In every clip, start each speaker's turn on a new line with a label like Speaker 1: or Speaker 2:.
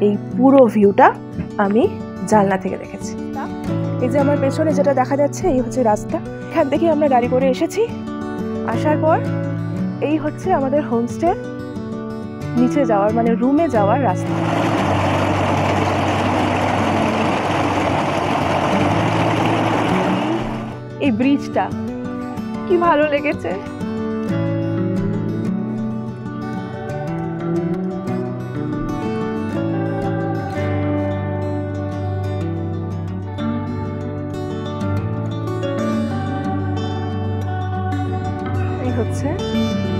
Speaker 1: এই পুরো ভিউটা আমি জানলা থেকে দেখেছি। এই যে আমার পেছনে যেটা দেখা যাচ্ছে এই হচ্ছে রাস্তা। এখান থেকে আমরা গাড়ি করে এসেছি। আসার পর এই হচ্ছে আমাদের হোমস্টে নিচে যাওয়ার মানে রুমে যাওয়ার রাস্তা। এই ব্রিজটা কি ভালো লেগেছে। এই হচ্ছে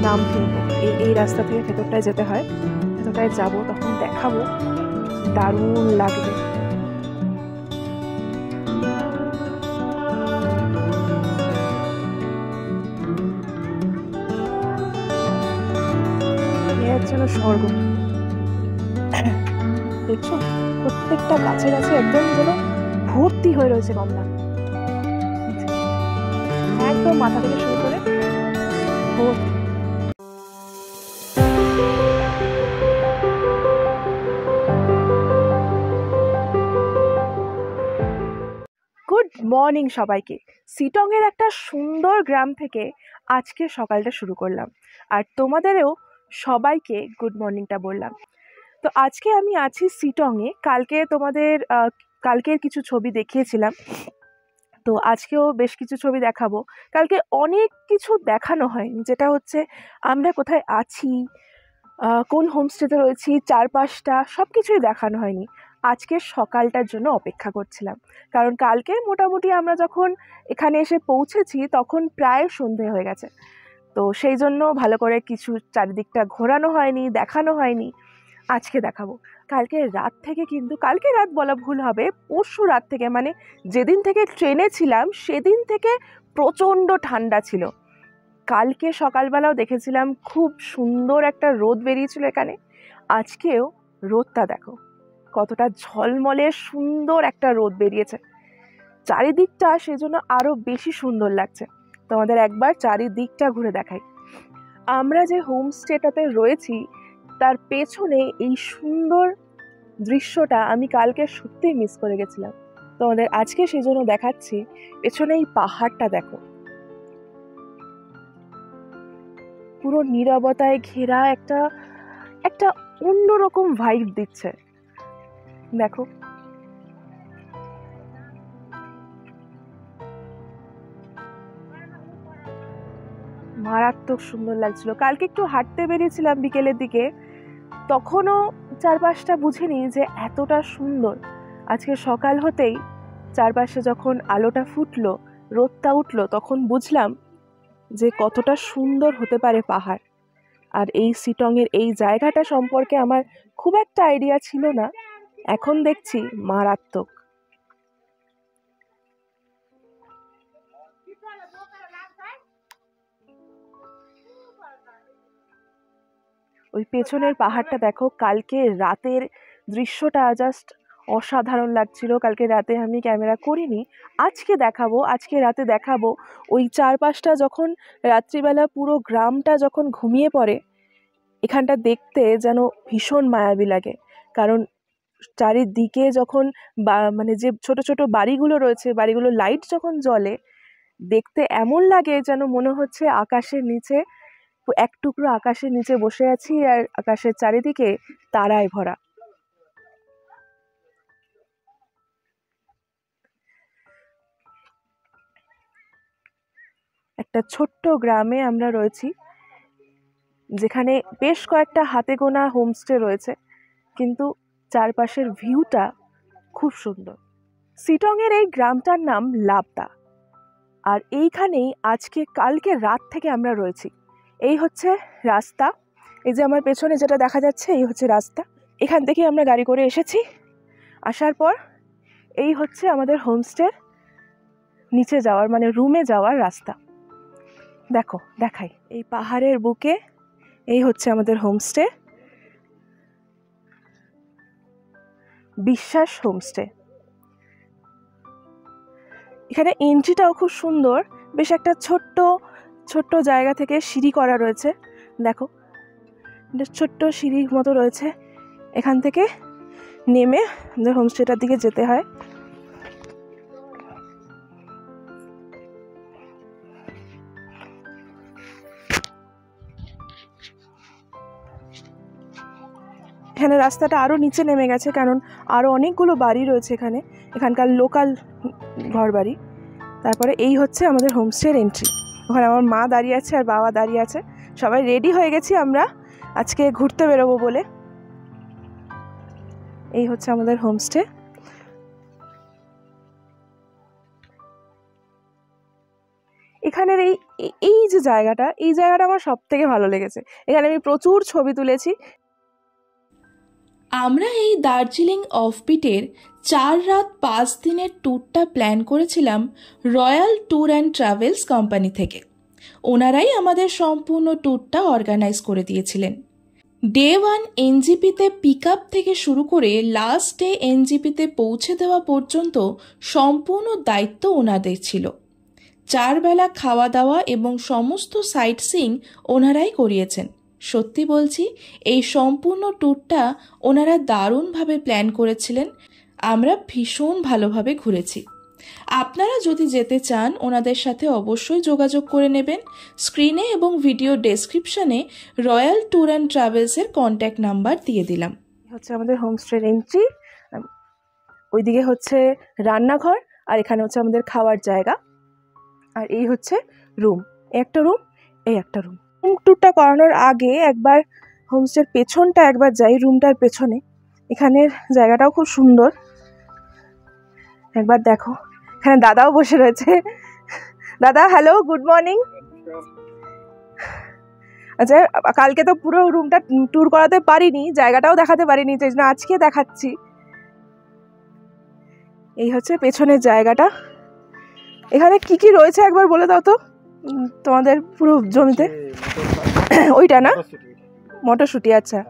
Speaker 1: নামথিম্পো। এই রাস্তা থেকে ভেতরটায় যেতে হয়। ভেতরটায় যাবো, তখন দেখাবো, দারুণ লাগবে। যেন স্বর্গ। দেখছো প্রত্যেকটা গাছে গাছে একদম যেন ভর্তি হয়ে রয়েছে কমলা, একদম মাথা থেকে শুরু করে ভর্তি। গুড মর্নিং সবাইকে। সিটং এর একটা সুন্দর গ্রাম থেকে আজকে সকালটা শুরু করলাম, আর তোমাদেরও সবাইকে গুড মর্নিংটা বললাম। তো আজকে আমি আছি সিটংয়ে। কালকে তোমাদের কালকের কিছু ছবি দেখিয়েছিলাম, তো আজকেও বেশ কিছু ছবি দেখাবো। কালকে অনেক কিছু দেখানো হয়নি, যেটা হচ্ছে আমরা কোথায় আছি, কোন হোমস্টেতে রয়েছি, চারপাশটা সব কিছুই দেখানো হয়নি। আজকে সকালটার জন্য অপেক্ষা করছিলাম, কারণ কালকে মোটামুটি আমরা যখন এখানে এসে পৌঁছেছি তখন প্রায় সন্ধে হয়ে গেছে। তো সেই জন্য ভালো করে কিছু চারিদিকটা ঘোরানো হয়নি, দেখানো হয়নি। আজকে দেখাবো। কালকে রাত থেকে, কিন্তু কালকে রাত বলা ভুল হবে, পরশু রাত থেকে, মানে যেদিন থেকে ট্রেনে ছিলাম সেদিন থেকে প্রচণ্ড ঠান্ডা ছিল। কালকে সকালবেলাও দেখেছিলাম খুব সুন্দর একটা রোদ বেরিয়েছিল এখানে। আজকেও রোদটা দেখো কতটা ঝলমলে সুন্দর একটা রোদ বেরিয়েছে। চারিদিকটা সেজন্য আরও বেশি সুন্দর লাগছে। তোমাদের একবার চারিদিকটা ঘুরে দেখাই। আমরা যে হোমস্টেটাতে রয়েছি তার পেছনে এই সুন্দর দৃশ্যটা আমি কালকে সত্যিই মিস করে গেছিলাম। তোমাদের আজকে সেজন্য দেখাচ্ছি। পেছনে এই পাহাড়টা দেখো, পুরো নীরবতায় ঘেরা একটা একটা অন্যরকম ভাইব দিচ্ছে। দেখো মারাত্মক সুন্দর লাগছিল। কালকে একটু হাঁটতে বেরিয়েছিলাম বিকেলের দিকে, তখনও চারপাশটা বুঝিনি যে এতটা সুন্দর। আজকে সকাল হতেই চারপাশে যখন আলোটা ফুটলো, রোদটা উঠলো, তখন বুঝলাম যে কতটা সুন্দর হতে পারে পাহাড়। আর এই সিটংয়ের এই জায়গাটা সম্পর্কে আমার খুব একটা আইডিয়া ছিল না, এখন দেখছি মারাত্মক। ওই পেছনের পাহাড়টা দেখো, কালকে রাতের দৃশ্যটা জাস্ট অসাধারণ লাগছিল। কালকে রাতে আমি ক্যামেরা করিনি, আজকে দেখাবো, আজকে রাতে দেখাবো। ওই চারপাশটা যখন রাত্রিবেলা পুরো গ্রামটা যখন ঘুমিয়ে পড়ে, এখানটা দেখতে যেন ভীষণ মায়াবী লাগে। কারণ চারিদিকে যখন মানে যে ছোট ছোট বাড়িগুলো রয়েছে, বাড়িগুলো লাইট যখন জ্বলে, দেখতে এমন লাগে যেন মনে হচ্ছে আকাশের নিচে, এক টুকরো আকাশের নিচে বসে আছি আর আকাশের চারিদিকে তারায় ভরা। একটা ছোট্ট গ্রামে আমরা রয়েছি, যেখানে বেশ কয়েকটা হাতে গোনা হোমস্টে রয়েছে, কিন্তু চারপাশের ভিউটা খুব সুন্দর। সিটংয়ের এই গ্রামটার নাম লাবদা, আর এইখানেই আজকে কালকে রাত থেকে আমরা রয়েছি। এই হচ্ছে রাস্তা। এই যে আমার পেছনে যেটা দেখা যাচ্ছে এই হচ্ছে রাস্তা। এখান থেকে আমরা গাড়ি করে এসেছি। আসার পর এই হচ্ছে আমাদের হোমস্টের নিচে যাওয়ার মানে রুমে যাওয়ার রাস্তা। দেখো দেখাই, এই পাহাড়ের বুকে এই হচ্ছে আমাদের হোমস্টে, বিশ্বাস হোমস্টে। এখানে এন্ট্রিটাও খুব সুন্দর, বেশ একটা ছোট্ট ছোট্ট জায়গা থেকে সিঁড়ি করা রয়েছে। দেখো ছোট্ট সিঁড়ির মতো রয়েছে, এখান থেকে নেমে আমাদের হোমস্টেটার দিকে যেতে হয়। এখানে রাস্তাটা আরও নিচে নেমে গেছে, কারণ আরও অনেকগুলো বাড়ি রয়েছে এখানে, এখানকার লোকাল ঘর বাড়ি। তারপরে এই হচ্ছে আমাদের হোমস্টের এন্ট্রি। ওখানে আমার মা দাঁড়িয়ে আছে আর বাবা দাঁড়িয়ে আছে, সবাই রেডি হয়ে গেছি আমরা আজকে ঘুরতে বেরোবো বলে। এই হচ্ছে আমাদের হোমস্টে। এখানের এই যে জায়গাটা, এই জায়গাটা আমার সব থেকে ভালো লেগেছে। এখানে আমি প্রচুর ছবি তুলেছি।
Speaker 2: আমরা এই দার্জিলিং অফবিটের 4 রাত 5 দিনের ট্যুরটা প্ল্যান করেছিলাম royal tour and travels company থেকে। ওনারাই আমাদের সম্পূর্ণ ট্যুরটা অর্গানাইজ করে দিয়েছিলেন। ডে 1 এনজিপিতে পিক আপ থেকে শুরু করে লাস্ট ডে এনজিপিতে পৌঁছে দেওয়া পর্যন্ত সম্পূর্ণ দায়িত্ব ওনাদের ছিল। 4 বেলা খাওয়া দাওয়া এবং সমস্ত সাইট সিইং ওনারাই করিয়েছেন। সত্যি বলছি, এই সম্পূর্ণ ট্যুরটা ওনারা দারুণভাবে প্ল্যান করেছিলেন। আমরা ভীষণ ভালোভাবে ঘুরেছি। আপনারা যদি যেতে চান ওনাদের সাথে অবশ্যই যোগাযোগ করে নেবেন। স্ক্রিনে এবং ভিডিও ডেসক্রিপশনে রয়্যাল ট্যুর অ্যান্ড ট্রাভেলসের কন্ট্যাক্ট নাম্বার দিয়ে দিলাম।
Speaker 1: হচ্ছে আমাদের হোমস্টের এন্ট্রি, ওইদিকে হচ্ছে রান্নাঘর, আর এখানে হচ্ছে আমাদের খাওয়ার জায়গা, আর এই হচ্ছে রুম। একটা রুম, এই একটা রুম। রুম ট্যুরটা করানোর আগে একবার হোমস্টের পেছনটা একবার যাই, রুমটার পেছনে। এখানের জায়গাটাও খুব সুন্দর, একবার দেখো। এখানে দাদাও বসে রয়েছে। দাদা হ্যালো, গুড মর্নিং। আচ্ছা, কালকে তো পুরো রুমটা ট্যুর করাতে পারিনি, জায়গাটাও দেখাতে পারিনি, সেই জন্য আজকে দেখাচ্ছি। এই হচ্ছে পেছনের জায়গাটা। এখানে কি কি রয়েছে একবার বলে দাও তো তোমাদের পুরো জমিতে। ওইটা না, মটরশুঁটি। আচ্ছা,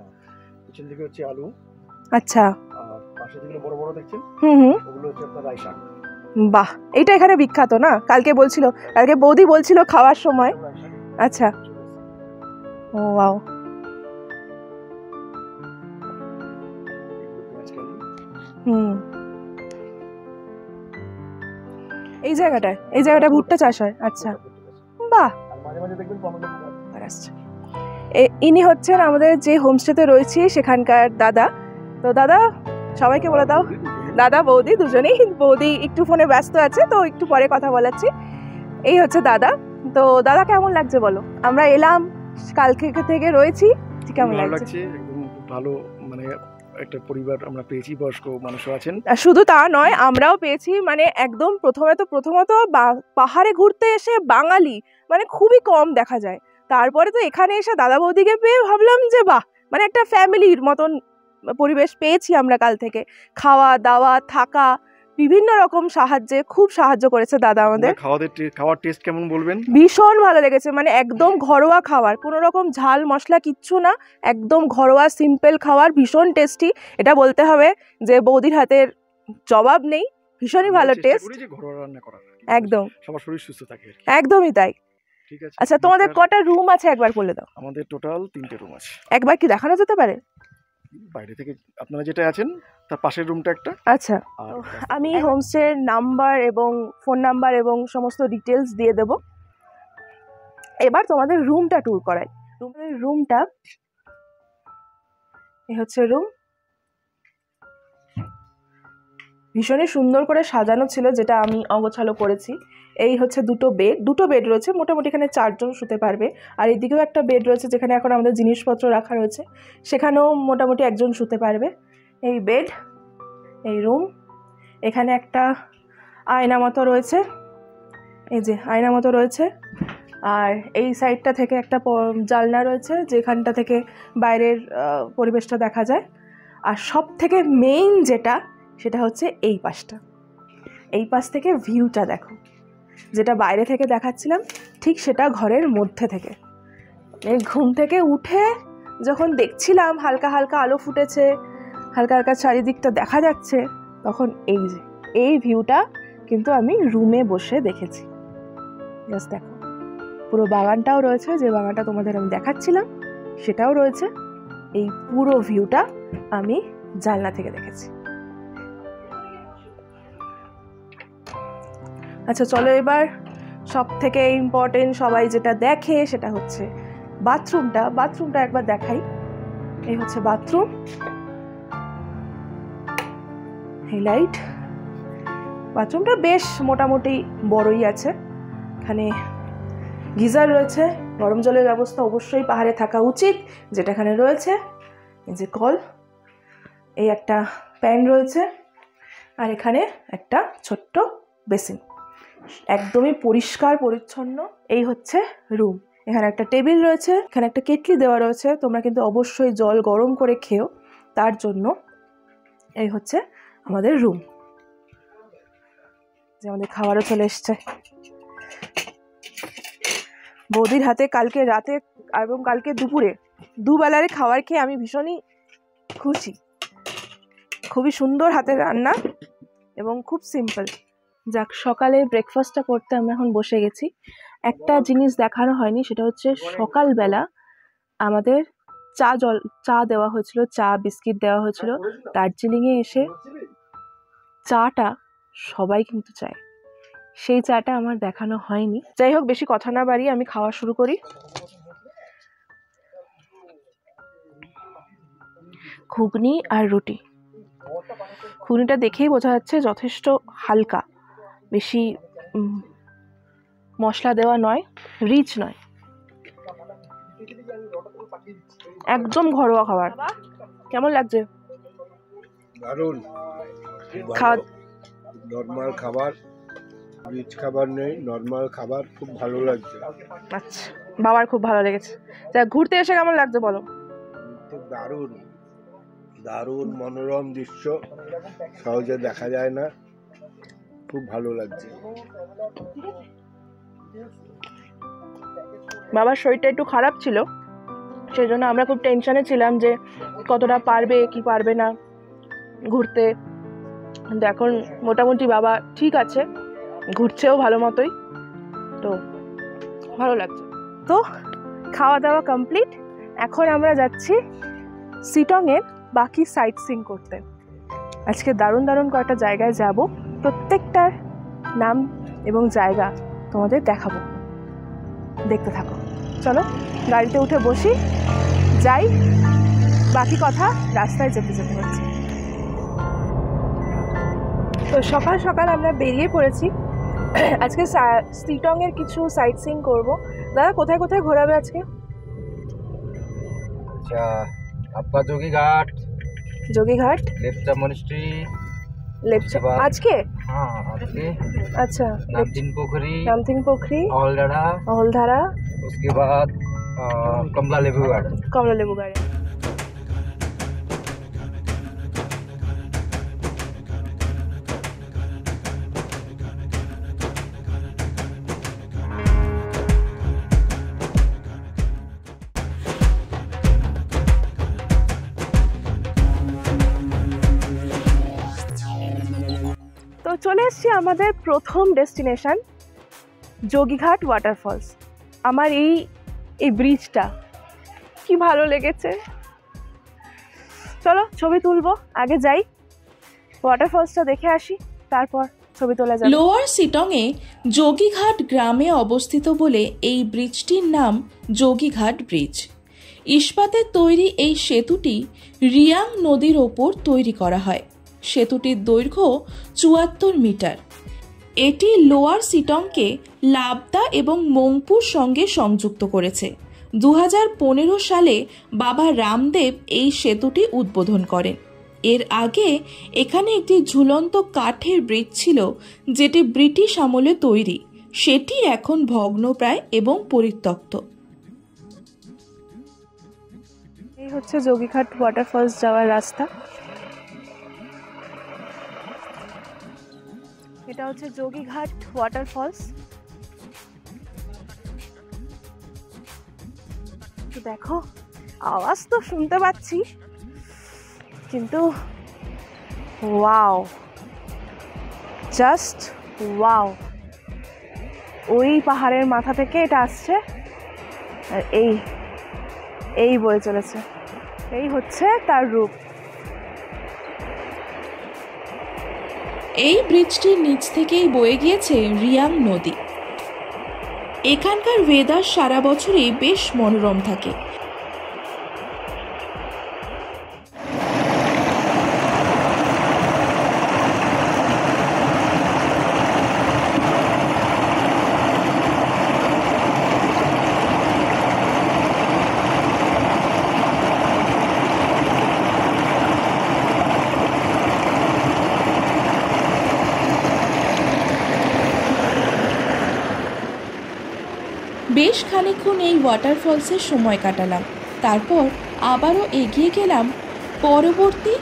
Speaker 3: পিছন দিকে হচ্ছে আলু।
Speaker 1: আচ্ছা,
Speaker 3: আর পাশে যেগুলো বড় বড় দেখছেন ওগুলো হচ্ছে আপনার রাই শাক।
Speaker 1: বাহ, এটা এখানে বিখ্যাত না? কালকে বৌদি বলছিল খাওয়ার সময়। আচ্ছা, ও ওয়াও। এই জায়গাটা ভুট্টা চাষ হয়। আচ্ছা, বাহ। ইনি হচ্ছেন আমাদের যে হোমস্টেতে রয়েছি সেখানকার দাদা। তো দাদা, সবাইকে বলে দাও। দাদা বৌদি দুজনেই। বৌদি একটু ফোনে ব্যস্ত আছে, তো একটু পরে কথা বলাচ্ছি। এই হচ্ছে দাদা। তো দাদা, কেমন লাগছে বলো? আমরা এলাম, কালকে থেকে রয়েছি, কেমন লাগছে?
Speaker 3: একদম ভালো, মানে একটা পরিবার আমরা পেয়েছি, বয়স্ক মানুষও আছেন।
Speaker 1: শুধু তা নয়, আমরাও পেয়েছি। মানে একদম প্রথমত পাহাড়ে ঘুরতে এসে বাঙালি মানে খুবই কম দেখা যায়। তারপরে তো এখানে এসে দাদা বৌদিকে পেয়ে ভাবলাম যে বাহ, মানে একটা ফ্যামিলির মতন পরিবেশ পেয়েছি আমরা কাল থেকে। খাওয়া দাওয়া, থাকা, বিভিন্ন রকম খুব সাহায্য করেছে দাদা আমাদের।
Speaker 3: খাওয়ার টেস্ট কেমন বলবেন?
Speaker 1: ভীষণ ভালো লেগেছে, মানে একদম ঘরোয়া খাবার, কোনো রকম ঝাল মশলা কিচ্ছু না, একদম ঘরোয়া সিম্পল খাবার, ভীষণ টেস্টি। এটা বলতে হবে যে বৌদির হাতের জবাব নেই, ভীষণই ভালো টেস্ট। একদম
Speaker 3: সবার শরীর সুস্থ থাকে,
Speaker 1: একদমই তাই। ঠিক আছে। আচ্ছা, তোমাদের কটা রুম আছে একবার বলে দাও।
Speaker 3: আমাদের টোটাল 3টে রুম আছে।
Speaker 1: একবার কি দেখানো যেতে পারে?
Speaker 3: বাইরে থেকে আপনারা যেটা আছেন তার পাশের রুমটা একটা।
Speaker 1: আচ্ছা, আমি হোমস্টের নাম্বার এবং ফোন নাম্বার এবং সমস্ত ডিটেলস দিয়ে দেব। এবার তোমাদের রুমটা ট্যুর করাই। রুমটা এই হচ্ছে রুম, ভীষণই সুন্দর করে সাজানো ছিল, যেটা আমি অগোছালো করেছি। এই হচ্ছে দুটো বেড রয়েছে, মোটামুটি এখানে 4 জন শুতে পারবে। আর এদিকেও একটা বেড রয়েছে যেখানে এখন আমাদের জিনিসপত্র রাখা রয়েছে, সেখানেও মোটামুটি 1 জন শুতে পারবে। এই বেড, এই রুম। এখানে একটা আয়না মতো রয়েছে, এই যে আয়না মতো রয়েছে। আর এই সাইডটা থেকে একটা জানলা রয়েছে, যেখানটা থেকে বাইরের পরিবেশটা দেখা যায়। আর সব থেকে মেইন যেটা, সেটা হচ্ছে এই পাশটা। এই পাশ থেকে ভিউটা দেখো, যেটা বাইরে থেকে দেখাচ্ছিলাম ঠিক সেটা ঘরের মধ্যে থেকে। ঘুম থেকে উঠে যখন দেখছিলাম হালকা হালকা আলো ফুটেছে, হালকা হালকা চারিদিকটা দেখা যাচ্ছে, তখন এই ভিউটা কিন্তু আমি রুমে বসে দেখেছি। জাস্ট দেখো, পুরো বাগানটাও রয়েছে, যে বাগানটা তোমাদের আমি দেখাচ্ছিলাম সেটাও রয়েছে। এই পুরো ভিউটা আমি জানলা থেকে দেখেছি। আচ্ছা চলো, এবার সব থেকে ইম্পর্টেন্ট সবাই যেটা দেখে সেটা হচ্ছে বাথরুমটা একবার দেখাই। এই হচ্ছে বাথরুম, হাইলাইট। বাথরুমটা বেশ মোটামুটি বড়ই আছে। এখানে গিজার রয়েছে, গরম জলের ব্যবস্থা অবশ্যই পাহাড়ে থাকা উচিত, যেটা এখানে রয়েছে। এই যে কল, এই একটা প্যান রয়েছে, আর এখানে একটা ছোট্ট বেসিন, একদমই পরিষ্কার পরিচ্ছন্ন। এই হচ্ছে রুম। এখানে একটা টেবিল রয়েছে, এখানে একটা কেটলি দেওয়া রয়েছে, তোমরা কিন্তু অবশ্যই জল গরম করে খেও তার জন্য। এই হচ্ছে আমাদের রুম। যে আমাদের খাবারও চলে এসছে বৌদির হাতে। কালকে রাতে এবং কালকে দুপুরে দুবেলার খাবার খেয়ে আমি ভীষণই খুশি। খুবই সুন্দর হাতের রান্না এবং খুব সিম্পল। যাক, সকালে ব্রেকফাস্টটা করতে আমরা এখন বসে গেছি। একটা জিনিস দেখানো হয়নি, সেটা হচ্ছে সকালবেলা আমাদের চা দেওয়া হয়েছিল, চা বিস্কিট দেওয়া হয়েছিল। দার্জিলিংয়ে এসে চাটা সবাই কিন্তু চায়, সেই চাটা আমার দেখানো হয়নি। যাই হোক, বেশি কথা না বাড়িয়ে আমি খাওয়া শুরু করি। ঘুগনি আর রুটি। ঘুগনিটা দেখেই বোঝা যাচ্ছে যথেষ্ট হালকা, বেশি মশলা দেওয়া নয়, রিচ নয়, একদম ঘরোয়া খাবার। কেমন লাগছে?
Speaker 4: দারুণ। নর্মাল খাবার, রিচ খাবার নেই, নর্মাল খাবার, খুব ভালো লাগছে।
Speaker 1: আচ্ছা, বাবার খুব ভালো লেগেছে। যা, ঘুরতে এসে কেমন লাগছে বলো?
Speaker 4: দারুণ দারুণ মনোরম দৃশ্য, সহজে দেখা যায় না, খুব ভালো লাগছে।
Speaker 1: বাবার শরীরটা একটু খারাপ ছিল, সেই জন্য আমরা খুব টেনশনে ছিলাম যে কতটা পারবে কি পারবে না ঘুরতে। কিন্তু এখন মোটামুটি বাবা ঠিক আছে, ঘুরছেও ভালো মতোই, তো ভালো লাগছে। তো খাওয়া দাওয়া কমপ্লিট। এখন আমরা যাচ্ছি শিটংয়ের বাকি সাইট সিইং করতে। আজকে দারুণ দারুণ কয়েকটা জায়গায় যাব, প্রত্যেকটার নাম এবং জায়গা তোমাদের দেখাবো, দেখতে থাকো। চলো গাড়িতে উঠে বসি, যাই, বাকি কথা রাস্তায় যেতে যেতে হচ্ছে। তো সকাল সকাল আমরা বেরিয়ে পড়েছি। আজকে শিটংয়ের কিছু সাইট সিইং করবো। দাদা, কোথায় কোথায় ঘোরাবে আজকে?
Speaker 5: अच्छा, आपका जोगीघाट,
Speaker 1: लेप्चा
Speaker 5: मॉनेस्ट्री,
Speaker 1: लेप्चा আজকে?
Speaker 5: हाँ आज के,
Speaker 1: আচ্ছা, नामथिंग पोखरी, औलधारा,
Speaker 5: उसके बाद कमला लेबू गार्डन।
Speaker 1: তো চলে এসেছি আমাদের প্রথম ডেস্টিনেশন, যোগীঘাট ওয়াটারফলস। আমার এই ব্রিজটা কি ভালো লেগেছে। চলো ছবি তুলবো, আগে যাই ওয়াটারফলসটা দেখে আসি, তারপর ছবি তোলা যাবে।
Speaker 2: লোয়ার শিটংয়ে যোগীঘাট গ্রামে অবস্থিত বলে এই ব্রিজটির নাম যোগীঘাট ব্রিজ। ইস্পাতের তৈরি এই সেতুটি রিয়াং নদীর ওপর তৈরি করা হয়। সেতুটির দৈর্ঘ্য ৭৪ মিটার। এটি লোয়ার শিটংকে লাবদা এবং মংপুর সঙ্গে সংযুক্ত করেছে। ২০১৫ সালে বাবা রামদেব এই সেতুটি উদ্বোধন করেন। এর আগে এখানে একটি ঝুলন্ত কাঠের ব্রিজ ছিল, যেটি ব্রিটিশ আমলে তৈরি। সেটি এখন ভগ্নপ্রায় এবং পরিত্যক্ত।
Speaker 1: এই হচ্ছে যোগীঘাট ওয়াটারফলস যাওয়ার রাস্তা। এটা হচ্ছে যোগীঘাট ওয়াটারফলস। দেখো, আওয়াজ তো শুনতে পাচ্ছি, কিন্তু ওয়াও, জাস্ট ওয়াও। ওই পাহাড়ের মাথা থেকে এটা আসছে, আর এই বয়ে চলেছে। এই হচ্ছে তার রূপ।
Speaker 2: এই ব্রিজটির নিচ থেকেই বয়ে গিয়েছে রিয়াং নদী। এখানকার ওয়েদার সারা বছরই বেশ মনোরম থাকে। বেশ খানিকক্ষণ এই ওয়াটারফলসের সময় কাটালাম, তারপর আবারও এগিয়ে গেলাম পরবর্তী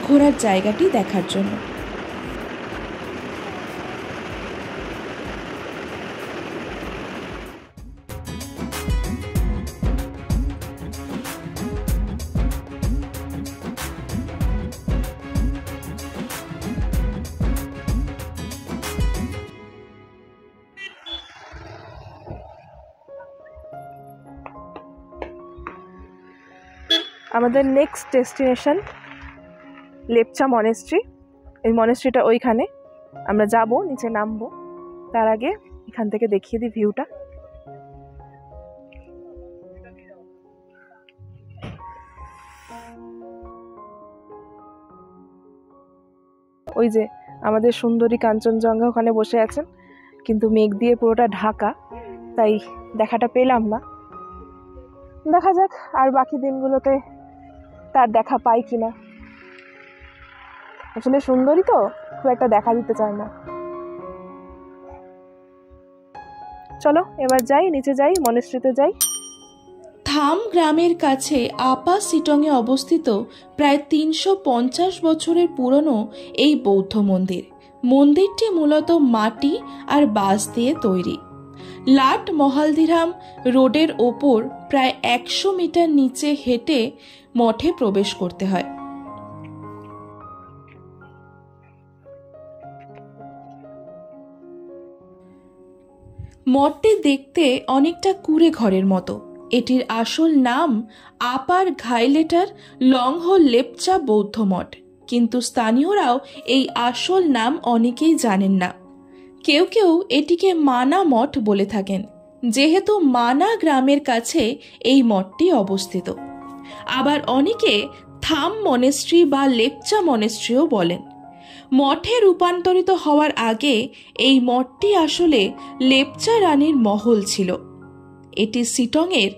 Speaker 2: ঘোরার জায়গাটি দেখার জন্য।
Speaker 1: আমাদের নেক্সট ডেস্টিনেশন লেপচা মনেস্ট্রি। এই মনেস্ট্রিটা ওইখানে, আমরা যাব, নিচে নামবো। তার আগে এখান থেকে দেখিয়ে দিই ভিউটা। ওই যে আমাদের সুন্দরী কাঞ্চনজঙ্ঘা ওখানে বসে আছেন, কিন্তু মেঘ দিয়ে পুরোটা ঢাকা, তাই দেখাটা পেলাম না। দেখা যাক আর বাকি দিনগুলোতে তার দেখা পাই কিনা। আসলে সুন্দরী তো খুব একটা দেখা দিতে চায় না। চলো এবার যাই, নিচে যাই, মনেস্ট্রিতে যাই।
Speaker 2: থাম গ্রামের কাছে আপা সিটংয়ে অবস্থিত প্রায় 350 বছরের পুরনো এই বৌদ্ধ মন্দির। মন্দিরটি মূলত মাটি আর বাঁশ দিয়ে তৈরি। লাট মহালদিরাম রোডের ওপর প্রায় 100 মিটার নিচে হেঁটে মঠে প্রবেশ করতে হয়। মঠটি দেখতে অনেকটা কুঁড়ে ঘরের মতো। এটির আসল নাম আপার ঘাইলেটার লংহো লেপচা বৌদ্ধ মঠ, কিন্তু স্থানীয়রাও এই আসল নাম অনেকেই জানেন না। কেউ কেউ এটিকে মানা মঠ বলে থাকেন, যেহেতু মানা গ্রামের কাছে এই মঠটি অবস্থিত। আবার অনেকে থাম মনেস্ট্রি বা লেপচা মনেস্ট্রিও বলেন। মঠে রূপান্তরিত হওয়ার আগে এই মঠটি আসলে লেপচা রানীর মহল ছিল। এটি সিটংয়ের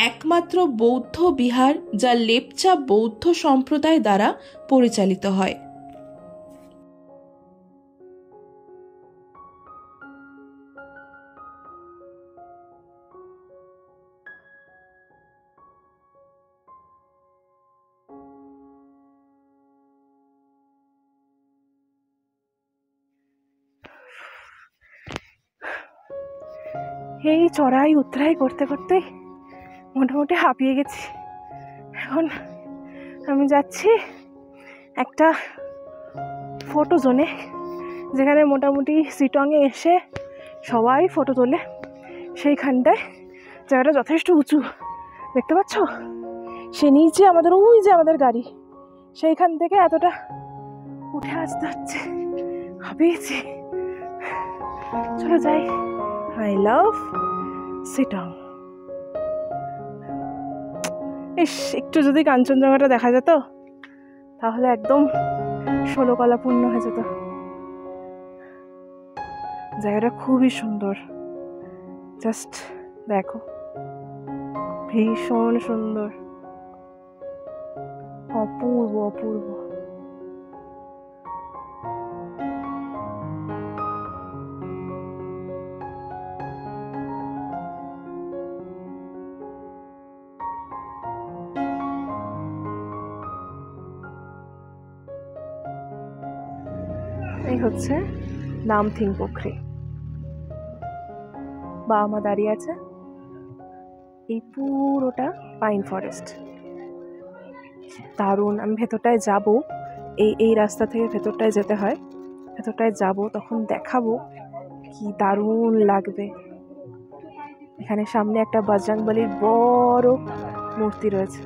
Speaker 2: একমাত্র বৌদ্ধ বিহার যা লেপচা বৌদ্ধ সম্প্রদায় দ্বারা পরিচালিত হয়।
Speaker 1: এই চড়াই উতরাই করতে করতে মোটামুটি হাঁপিয়ে গেছি। এখন আমি যাচ্ছি একটা ফটো জোনে, যেখানে মোটামুটি সিটংয়ে এসে সবাই ফটো তোলে। সেইখানটায় জায়গাটা যথেষ্ট উঁচু, দেখতে পাচ্ছ? সে নিচে আমাদের, ওই যে আমাদের গাড়ি, সেইখান থেকে এতটা উঠে আসতে হচ্ছে। হাঁপিয়েছি, চলে যাই। I love Sittong. ইস, একটু যদি কাঞ্চনজঙ্ঘাটা দেখা যেত তাহলে একদম 16 কলা পূর্ণ হয়ে যেত। জায়গাটা খুবই সুন্দর, জাস্ট দেখো, ভীষণ সুন্দর, অপূর্ব অপূর্ব। এই হচ্ছে নামথিং পুখরি। বাবা মা দাঁড়িয়ে আছে। এই পুরোটা পাইন ফরেস্ট, দারুণ। আমি ভেতরটায় যাব, এই রাস্তা থেকে ভেতরটায় যেতে হয়। ভেতরটায় যাব, তখন দেখাবো কি দারুণ লাগবে। এখানে সামনে একটা বজরংবলীর বড় মূর্তি রয়েছে।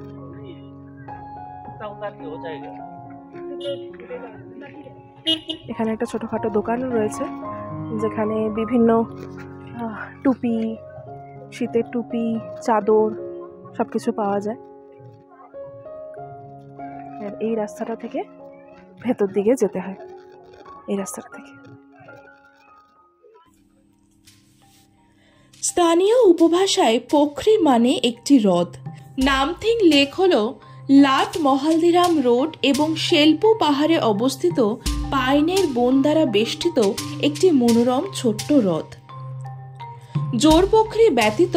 Speaker 1: এখানে একটা ছোটোখাটো দোকানও রয়েছে যেখানে বিভিন্ন টুপি, শীতের টুপি, চাদর সব কিছু পাওয়া যায়। আর এই রাস্তাটা থেকে ভেতর দিকে যেতে হয়, এই রাস্তাটা থেকে।
Speaker 2: স্থানীয় উপভাষায় পোখরি মানে একটি হ্রদ। নামথিং লেক হল লাট মহালদিরাম রোড এবং শেলপু পাহাড়ে অবস্থিত পাইনের বন দ্বারা বেষ্টিত একটি মনোরম ছোট্ট হ্রদ। জোর পোখরি ব্যতীত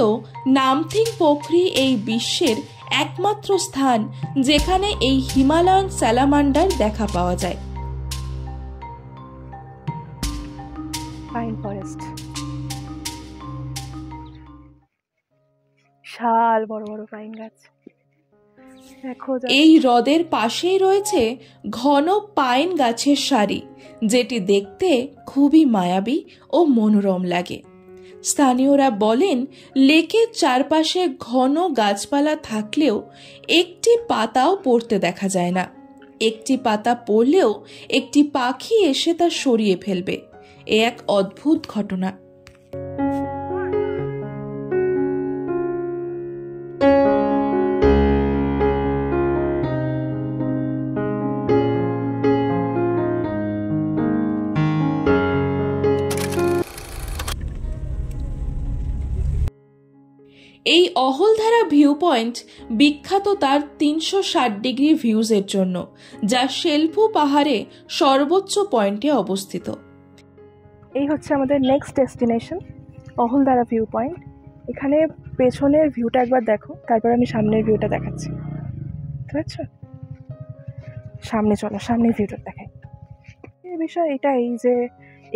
Speaker 2: নামথিং পোখরি এই বিশ্বের একমাত্র স্থান যেখানে এই হিমালয়ান স্যালামান্ডার দেখা পাওয়া যায়।
Speaker 1: পাইন ফরেস্ট, বিশাল বড় বড় পাইন গাছ।
Speaker 2: এই হ্রদের পাশেই রয়েছে ঘন পাইন গাছের সারি, যেটি দেখতে খুবই মায়াবী ও মনোরম লাগে। স্থানীয়রা বলেন লেকের চারপাশে ঘন গাছপালা থাকলেও একটি পাতাও পড়তে দেখা যায় না। একটি পাতা পড়লেও একটি পাখি এসে তা সরিয়ে ফেলবে। এ এক অদ্ভুত ঘটনা। এই অহলধারা ভিউ পয়েন্ট বিখ্যাত তার 360 ডিগ্রি ভিউজের জন্য, যা শেলপু পাহাড়ে সর্বোচ্চ পয়েন্টে অবস্থিত।
Speaker 1: এই হচ্ছে আমাদের next destination, Ahaldhara view point. এখানে পেছনের ভিউটা একবার দেখো, তারপর আমি সামনের ভিউটা দেখাচ্ছি। ঠিক আছে, সামনে চলো, সামনের ভিউটা দেখাই। এই বিষয় এটাই যে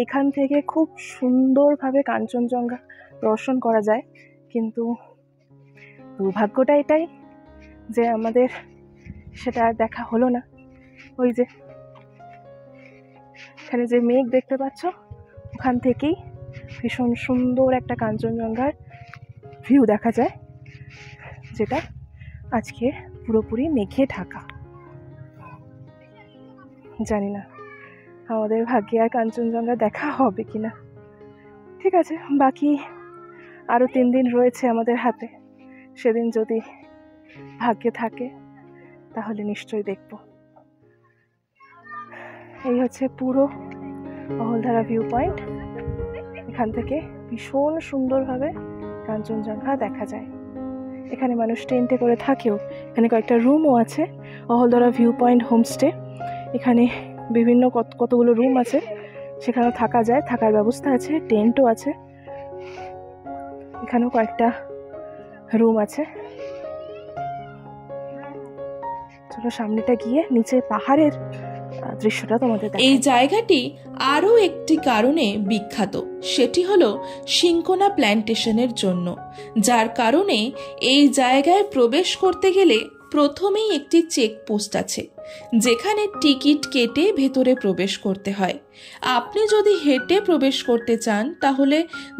Speaker 1: এখান থেকে খুব সুন্দরভাবে কাঞ্চনজঙ্ঘা দর্শন করা যায়, কিন্তু দুর্ভাগ্যটা এটাই যে আমাদের সেটা আর দেখা হলো না। ওই যে এখানে যে মেঘ দেখতে পাচ্ছ, ওখান থেকেই ভীষণ সুন্দর একটা কাঞ্চনজঙ্ঘার ভিউ দেখা যায়, যেটা আজকে পুরোপুরি মেঘে ঢাকা। জানি না আমাদের ভাগ্যে আর কাঞ্চনজঙ্ঘা দেখা হবে কিনা। ঠিক আছে, বাকি আরও 3 দিন রয়েছে আমাদের হাতে। সেদিন যদি ভাগ্যে থাকে তাহলে নিশ্চয়ই দেখব। এই হচ্ছে পুরো অহলধারা ভিউ পয়েন্ট। এখান থেকে ভীষণ সুন্দরভাবে কাঞ্চনজঙ্ঘা দেখা যায়। এখানে মানুষ টেন্টে করে থাকেও। এখানে কয়েকটা রুমও আছে, অহলধারা ভিউ পয়েন্ট হোমস্টে। এখানে বিভিন্ন কতগুলো রুম আছে, সেখানেও থাকা যায়, থাকার ব্যবস্থা আছে, টেন্টও আছে। এখানেও কয়েকটা রুম আছে। চলো সামনেটা গিয়ে নিচে পাহাড়ের দৃশ্যটা তোমাদের দেখাই।
Speaker 2: এই জায়গাটি আরও একটি কারণে বিখ্যাত, সেটি হলো সিনকোনা প্ল্যান্টেশনের জন্য, যার কারণে এই জায়গায় প্রবেশ করতে গেলে প্রথমেই একটি চেকপোস্ট আছে, যেখানে টিকিট কেটে ভেতরে প্রবেশ করতে হয়। আপনি যদি হেঁটে প্রবেশ করতে চান তাহলে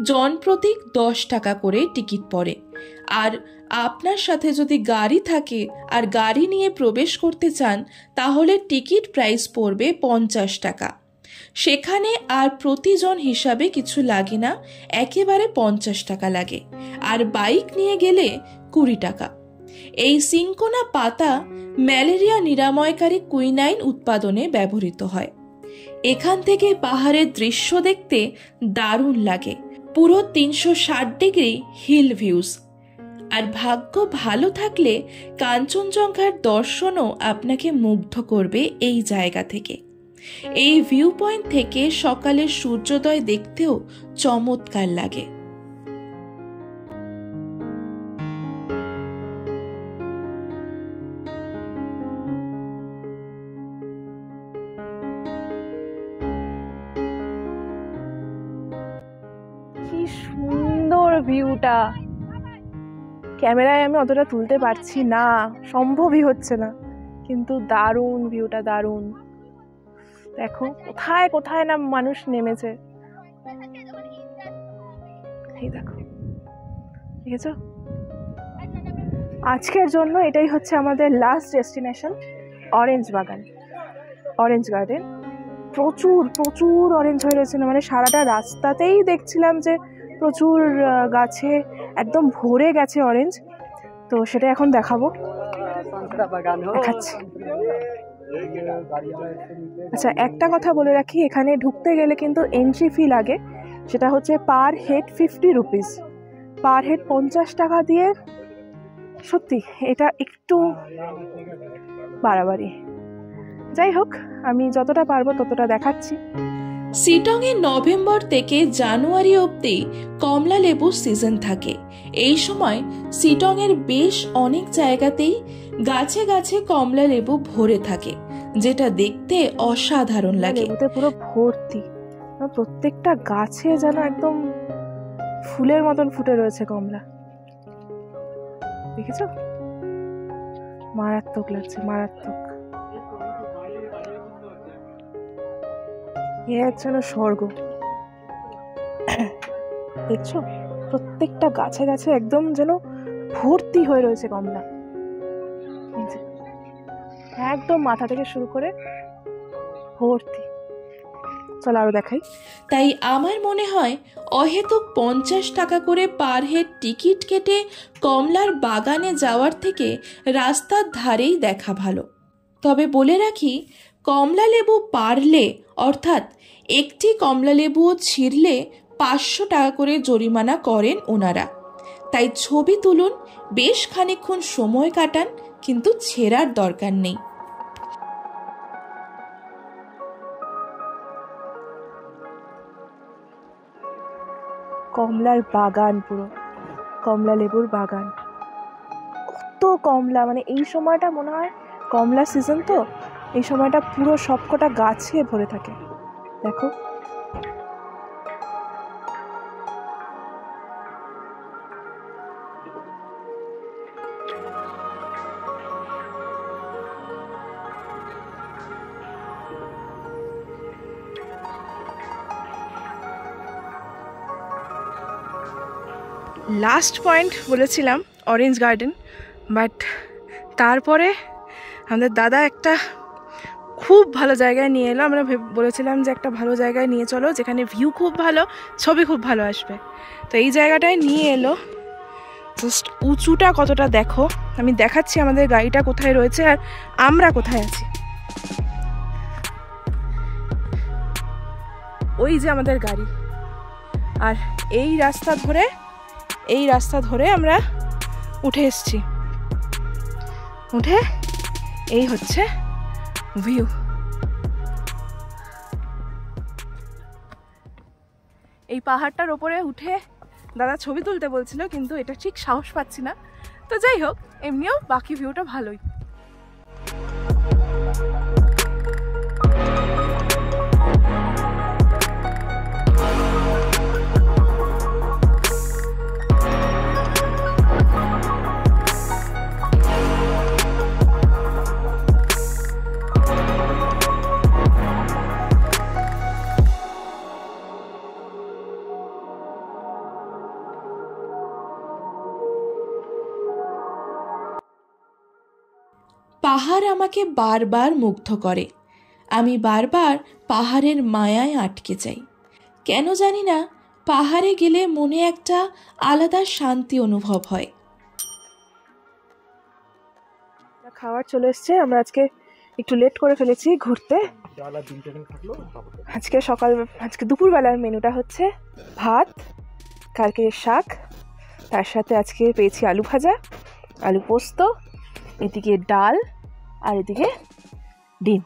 Speaker 2: জনপ্রতি 10 টাকা করে টিকিট পড়ে, আর আপনার সাথে যদি গাড়ি থাকে আর গাড়ি নিয়ে প্রবেশ করতে চান তাহলে টিকিট প্রাইস পড়বে 50 টাকা। সেখানে আর প্রতিজন হিসাবে কিছু লাগে না, একেবারে 50 টাকা লাগে, আর বাইক নিয়ে গেলে 20 টাকা। এই সিনকোনা পাতা ম্যালেরিয়া নিরাময়কারী কুইনাইন উৎপাদনে ব্যবহৃত হয়। এখান থেকে পাহাড়ের দৃশ্য দেখতে দারুণ লাগে, পুরো 360 ডিগ্রি হিল ভিউজ। আর ভাগ্য ভালো থাকলে কাঞ্চনজঙ্ঘার দর্শনও আপনাকে মুগ্ধ করবে এই জায়গা থেকে। এই ভিউ পয়েন্ট থেকে সকালের সূর্যোদয় দেখতেও চমৎকার লাগে।
Speaker 1: কি সুন্দর ভিউটা, ক্যামেরায় আমি অতটা তুলতে পারছি না, সম্ভবই হচ্ছে না, কিন্তু দারুণ ভিউটা, দারুণ। দেখো কোথায় কোথায় না মানুষ নেমেছে। এই দেখো, দেখেছো? আজকের জন্য এটাই হচ্ছে আমাদের লাস্ট ডেস্টিনেশন, অরেঞ্জ বাগান, অরেঞ্জ গার্ডেন। প্রচুর প্রচুর অরেঞ্জ হয়ে রয়েছে, না মানে সারাটা রাস্তাতেই দেখছিলাম যে প্রচুর গাছে একদম ভরে গেছে অরেঞ্জ। তো সেটা এখন দেখাবো, দেখাচ্ছি। আচ্ছা, একটা কথা বলে রাখি, এখানে ঢুকতে গেলে কিন্তু এন্ট্রি ফি লাগে, সেটা হচ্ছে per head 50 rupees, per head 50 টাকা দিয়ে। সত্যি এটা একটু বাড়াবাড়ি। যাই হোক, আমি যতটা পারবো ততটা দেখাচ্ছি।
Speaker 2: শিটংয়ে নভেম্বর থেকে জানুয়ারি অবধি কমলা লেবুর সিজন থাকে। এই সময় শিটংয়ের বেশ অনেক জায়গাতেই গাছে গাছে কমলা লেবু ভরে থাকে, যেটা দেখতে অসাধারণ লাগে।
Speaker 1: লেবুতে পুরো ভর্তি, প্রত্যেকটা গাছে যেন একদম ফুলের মতন ফুটে রয়েছে কমলা। দেখেছো? মারাত্মক লাগছে, মারাত্মক। এ যেন স্বর্গ। দেখছো, প্রত্যেকটা গাছে গাছে একদম যেন ভর্তি হয়ে রয়েছে কমলা, একদম মাথা থেকে শুরু করে ভর্তি। চলো আরো দেখাই।
Speaker 2: তাই আমার মনে হয় অহেতুক 50 টাকা করে পার হেড টিকিট কেটে কমলার বাগানে যাওয়ার থেকে রাস্তার ধারেই দেখা ভালো। তবে বলে রাখি, কমলা লেবু পারলে অর্থাৎ একটি কমলা লেবুও ছিঁড়লে 500 টাকা করে জরিমানা করেন ওনারা। তাই ছবি তুলুন, বেশ খানিকক্ষণ সময় কাটান, কিন্তু ছেঁড়ার দরকার নেই।
Speaker 1: কমলার বাগান, পুরো কমলা লেবুর বাগান, কত কমলা। মানে এই সময়টা মনে হয় কমলা সিজন, তো এই সময়টা পুরো সবকটা গাছে ভরে থাকে। দেখো, লাস্ট পয়েন্ট বলেছিলাম অরেঞ্জ গার্ডেন, বাট তারপরে আমাদের দাদা একটা খুব ভালো জায়গায় নিয়ে এলো। আমরা বলেছিলাম যে একটা ভালো জায়গায় নিয়ে চলো, যেখানে ভিউ খুব ভালো, ছবি খুব ভালো আসবে। তো এই জায়গাটায় নিয়ে এলো। জাস্ট উঁচুটা কতটা দেখো, আমি দেখাচ্ছি আমাদের গাড়িটা কোথায় রয়েছে আর আমরা কোথায় আছি। ওই যে আমাদের গাড়ি, আর এই রাস্তা ধরে আমরা উঠে এসছি। উঠে এই হচ্ছে ভিউ। এই পাহাড়টার ওপরে উঠে দাদা ছবি তুলতে বলছিল, কিন্তু এটা ঠিক সাহস পাচ্ছি না। তো যাই হোক, এমনিও বাকি ভিউটা ভালোই।
Speaker 2: পাহাড় আমাকে বারবার মুগ্ধ করে। আমি বারবার পাহাড়ের মায়ায় আটকে যাই। কেন জানি না, পাহাড়ে গেলে মনে একটা আলাদা শান্তি অনুভব হয়।
Speaker 1: খাবার চলে এসছে, আমরা আজকে একটু লেট করে ফেলেছি ঘুরতে। আজকে দুপুরবেলার মেনুটা হচ্ছে ভাত, কালকে শাক, তার সাথে আজকে পেয়েছি আলু ভাজা, আলু পোস্ত, এদিকে ডাল, আর এদিকে ডিম।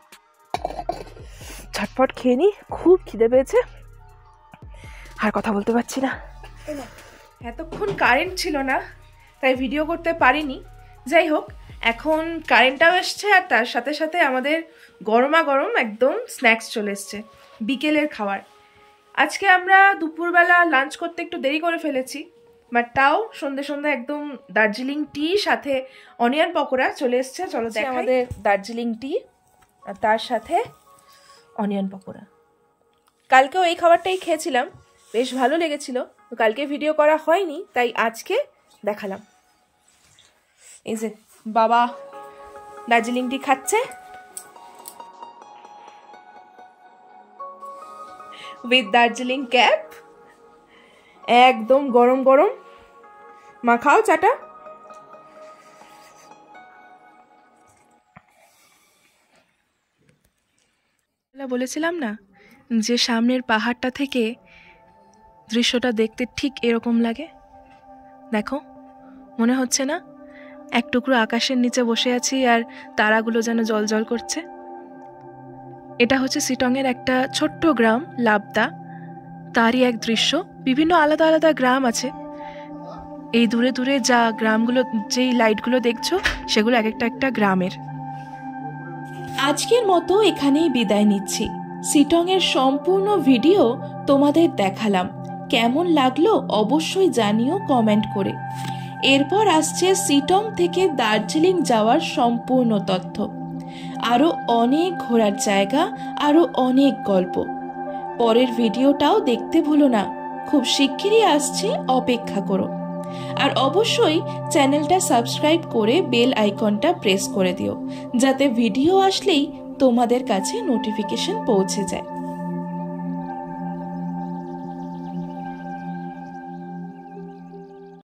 Speaker 1: ঝটপট খেয়ে নিই, খুব খিদে পেয়েছে, আর কথা বলতে পারছি না। এতক্ষণ কারেন্ট ছিল না, তাই ভিডিও করতে পারিনি। যাই হোক, এখন কারেন্টটাও এসছে, আর তার সাথে সাথে আমাদের গরমা গরম একদম স্ন্যাক্স চলে এসছে, বিকেলের খাবার। আজকে আমরা দুপুরবেলা লাঞ্চ করতে একটু দেরি করে ফেলেছি, বাট তাও সন্ধে সন্ধে একদম দার্জিলিং টি সাথে অনিয়ন পকোড়া চলে এসছে। চলো দেখ, আমাদের দার্জিলিং টি আর তার সাথে অনিয়ন পকোড়া। কালকেও এই খাবারটাই খেয়েছিলাম, বেশ ভালো লেগেছিল। কালকে ভিডিও করা হয়নি, তাই আজকে দেখালাম। এই যে বাবা দার্জিলিং টি খাচ্ছে।
Speaker 2: উইথ দার্জিলিং ক্যাপ, একদম গরম গরম। মা খাও চাটা।
Speaker 1: বলেছিলাম না যে সামনের পাহাড়টা থেকে দৃশ্যটা দেখতে ঠিক এরকম লাগে। দেখো, মনে হচ্ছে না এক টুকরো আকাশের নিচে বসে আছি আর তারাগুলো যেন জ্বলজ্বল করছে। এটা হচ্ছে শিটংয়ের একটা ছোট্ট গ্রাম লাবদা, তারই এক দৃশ্য। বিভিন্ন আলাদা আলাদা গ্রাম আছে। এই দূরে দূরে যা গ্রামগুলো, যেই লাইটগুলো দেখছো, সেগুলো এক একটা গ্রামের।
Speaker 2: আজকের মতো এখানেই বিদায় নিচ্ছি। শিটংয়ের সম্পূর্ণ ভিডিও তোমাদের দেখালাম। কেমন লাগলো অবশ্যই জানিও কমেন্ট করে। এরপর আসছে শিটং থেকে দার্জিলিং যাওয়ার সম্পূর্ণ তথ্য, আরও অনেক ঘোরার জায়গা, আরও অনেক গল্প। পরের ভিডিওটাও দেখতে ভুলো না, খুব শিগগিরই আসছে, অপেক্ষা করো। আর অবশ্যই চ্যানেলটা সাবস্ক্রাইব করে বেল আইকনটা প্রেস করে দিও, যাতে ভিডিও আসলেই তোমাদের কাছে নোটিফিকেশন পৌঁছে যায়।